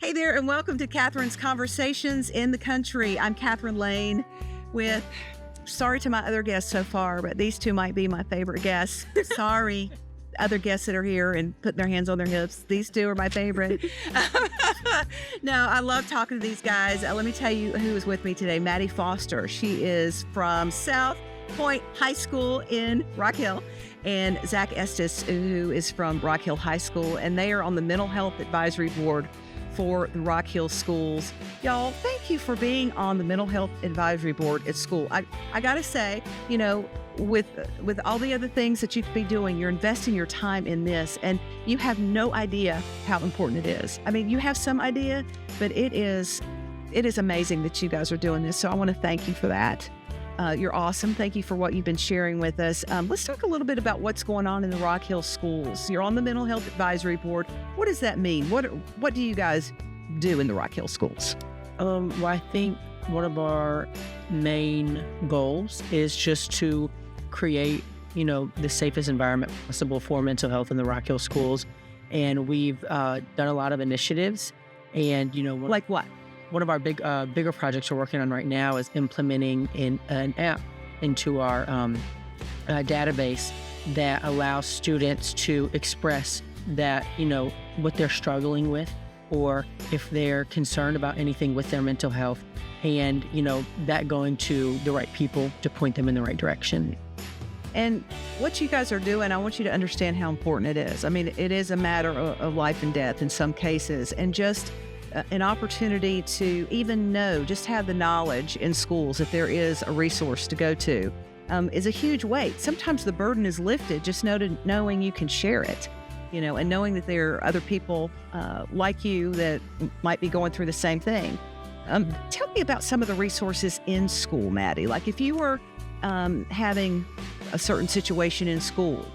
Hey there, and welcome to Catherine's Conversations in the Country. I'm Catherine Lane with, sorry to my other guests so far, but these two might be my favorite guests. Sorry, other guests that are here and putting their hands on their hips. These two are my favorite. No, I love talking to these guys. Let me tell you who is with me today. Maddie Foster. She is from South Point High School in Rock Hill. And Zach Estes, who is from Rock Hill High School. And they are on the Mental Health Advisory Board for the Rock Hill schools. Y'all, thank you for being on the Mental Health Advisory Board at school. I gotta say, you know, with all the other things that you could be doing, you're investing your time in this, and you have no idea how important it is. I mean, you have some idea, but it is amazing that you guys are doing this. So I want to thank you for that. You're awesome. Thank you for what you've been sharing with us. Let's talk a little bit about what's going on in the Rock Hill schools. You're on the Mental Health Advisory Board. What does that mean? What do you guys do in the Rock Hill schools? Well, I think one of our main goals is just to create, the safest environment possible for mental health in the Rock Hill schools. And we've done a lot of initiatives. And, like what? One of our bigger projects we're working on right now is implementing an app into our database that allows students to express that, what they're struggling with, or if they're concerned about anything with their mental health, and, that going to the right people to point them in the right direction. And what you guys are doing, I want you to understand how important it is. I mean, it is a matter of life and death in some cases, and just an opportunity to even just have the knowledge in schools that there is a resource to go to is a huge weight. Sometimes the burden is lifted just knowing you can share it, and knowing that there are other people like you that might be going through the same thing. Tell me about some of the resources in school, Maddie. Like if you were having a certain situation in school,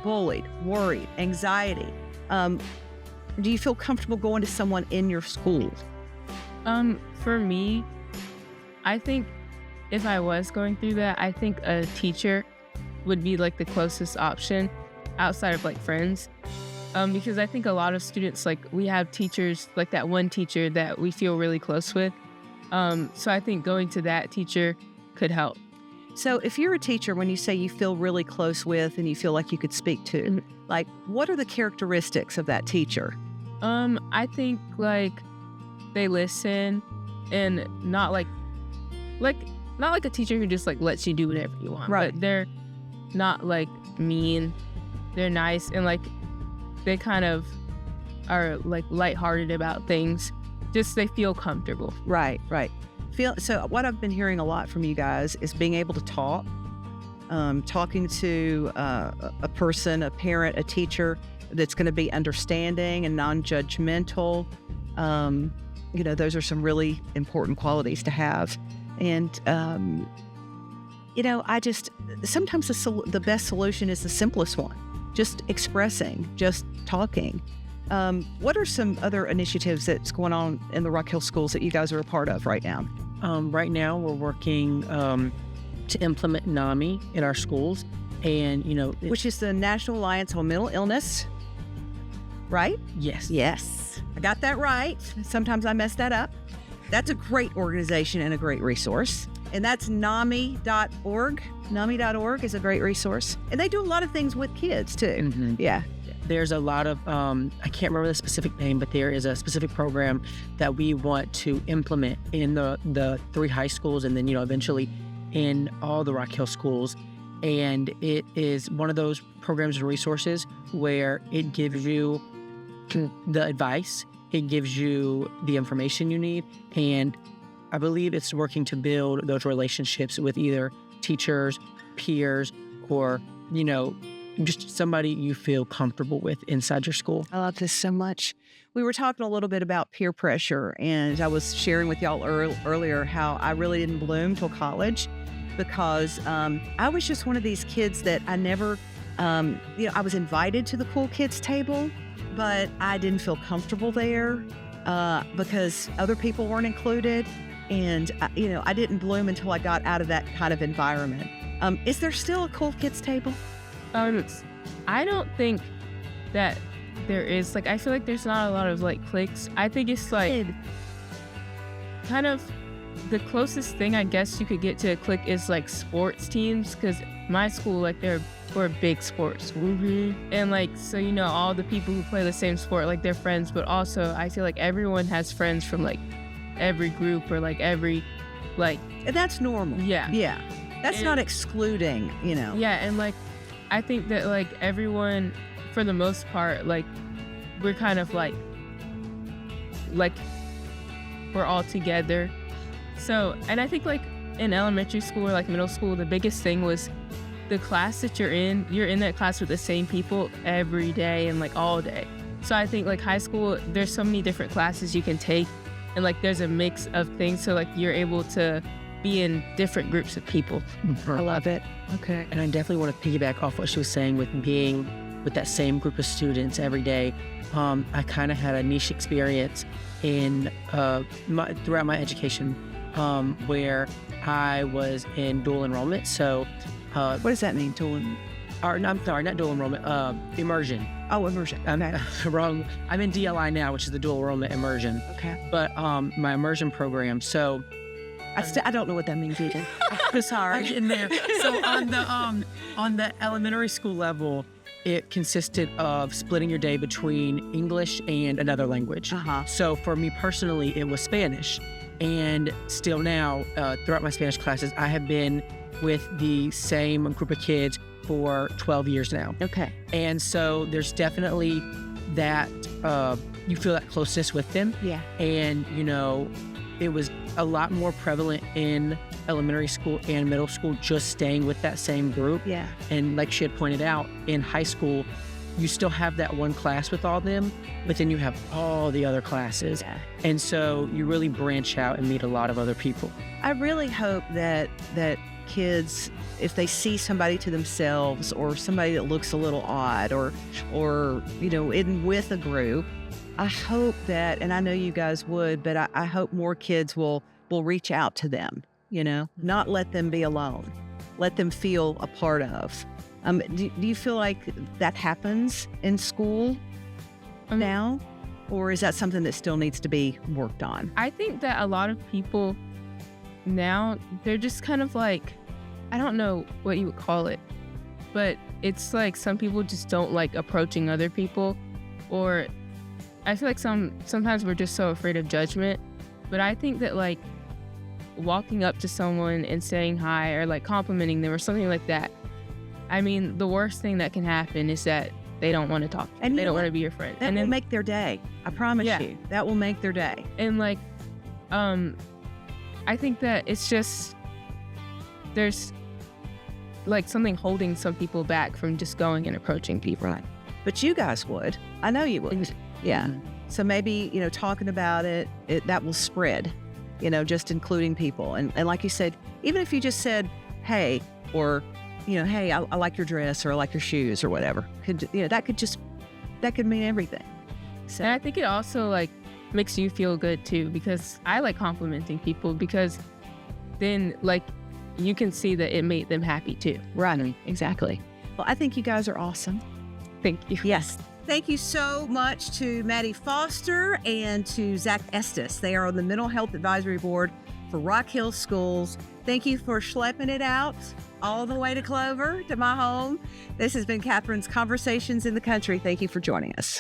bullied, worried, anxiety, do you feel comfortable going to someone in your school? For me, I think if I was going through that, I think a teacher would be like the closest option outside of like friends. Because I think a lot of students, like we have teachers, like that one teacher that we feel really close with. So I think going to that teacher could help. So if you're a teacher, when you say you feel really close with and you feel like you could speak to, like what are the characteristics of that teacher? I think like they listen, and not like a teacher who just like lets you do whatever you want. Right. But they're not like mean. They're nice, and like they kind of are like lighthearted about things. Just they feel comfortable. Right. So what I've been hearing a lot from you guys is being able to talk, talking to a person, a parent, a teacher that's going to be understanding and non-judgmental. Those are some really important qualities to have. And, sometimes the best solution is the simplest one, just expressing, just talking. What are some other initiatives that's going on in the Rock Hill schools that you guys are a part of right now? Right now, we're working to implement NAMI in our schools, and which is the National Alliance on Mental Illness, right? Yes. I got that right. Sometimes I mess that up. That's a great organization and a great resource, and that's NAMI.org. NAMI.org is a great resource, and they do a lot of things with kids too. Mm-hmm. Yeah. There's a lot of, I can't remember the specific name, but there is a specific program that we want to implement in the 3 high schools, and then, eventually in all the Rock Hill schools. And it is one of those programs and resources where it gives you the advice, it gives you the information you need, and I believe it's working to build those relationships with either teachers, peers, or, just somebody you feel comfortable with inside your school. I love this so much. We were talking a little bit about peer pressure, and I was sharing with y'all earlier how I really didn't bloom till college because I was just one of these kids that I never, I was invited to the cool kids table, but I didn't feel comfortable there because other people weren't included. And, I didn't bloom until I got out of that kind of environment. Is there still a cool kids table? I don't think that there is, like, I feel like there's not a lot of like cliques. I think it's like kind of the closest thing I guess you could get to a clique is like sports teams, because my school, like, we're big sports. And like, so, you know, all the people who play the same sport, like, they're friends, but also I feel like everyone has friends from like every group or like every, like, And that's normal. yeah. That's And- not excluding, you know. Yeah, and like, I think that like everyone, for the most part, like, we're kind of like we're all together. So, and I think like in elementary school or like middle school, the biggest thing was the class that you're in that class with the same people every day and like all day. So I think like high school, there's so many different classes you can take, and like there's a mix of things. So like you're able to be in different groups of people. I love it. Okay. And I definitely want to piggyback off what she was saying with being with that same group of students every day. I kind of had a niche experience in throughout my education where I was in dual enrollment. So, What does that mean, Tolan? I'm sorry, not dual enrollment, immersion. Oh, immersion. Okay. Wrong. I'm in DLI now, which is the dual enrollment immersion. Okay. But my immersion program. So I don't know what that means either. I'm sorry. I'm getting there. So on the elementary school level, it consisted of splitting your day between English and another language. Uh-huh. So for me personally, it was Spanish. And still now, throughout my Spanish classes, I have been with the same group of kids for 12 years now. Okay. And so there's definitely that, you feel that closeness with them. Yeah. And, you know, it was a lot more prevalent in elementary school and middle school, just staying with that same group. Yeah. And like she had pointed out, in high school, you still have that one class with all them, but then you have all the other classes. Yeah. And so you really branch out and meet a lot of other people. I really hope that kids, if they see somebody to themselves or somebody that looks a little odd or you know, with a group, I hope that, and I know you guys would, but I hope more kids will reach out to them, you know, not let them be alone, let them feel a part of. Do you feel like that happens in school now, or is that something that still needs to be worked on? I think that a lot of people now, they're just kind of like, I don't know what you would call it, but it's like some people just don't like approaching other people, or I feel like sometimes we're just so afraid of judgment. But I think that like walking up to someone and saying hi or like complimenting them or something like that, I mean, the worst thing that can happen is that they don't want to talk to you. And they you don't know want to be your friend. That And will then, make their day. I promise Yeah. you. That will make their day. and like, I think that it's just, there's like something holding some people back from just going and approaching people. Right. But you guys would. I know you would. Yeah. So maybe, you know, talking about it, that will spread, you know, just including people. And like you said, even if you just said, hey, or, you know, hey, I like your dress or I like your shoes or whatever, that could mean everything. So And I think it also like makes you feel good too, because I like complimenting people, because then like you can see that it made them happy too. right. Exactly. Well, I think you guys are awesome. Thank you. Yes. Thank you so much to Maddie Foster and to Zach Estes. They are on the Mental Health Advisory Board for Rock Hill Schools. Thank you for schlepping it out all the way to Clover, to my home. This has been Catherine's Conversations in the Country. Thank you for joining us.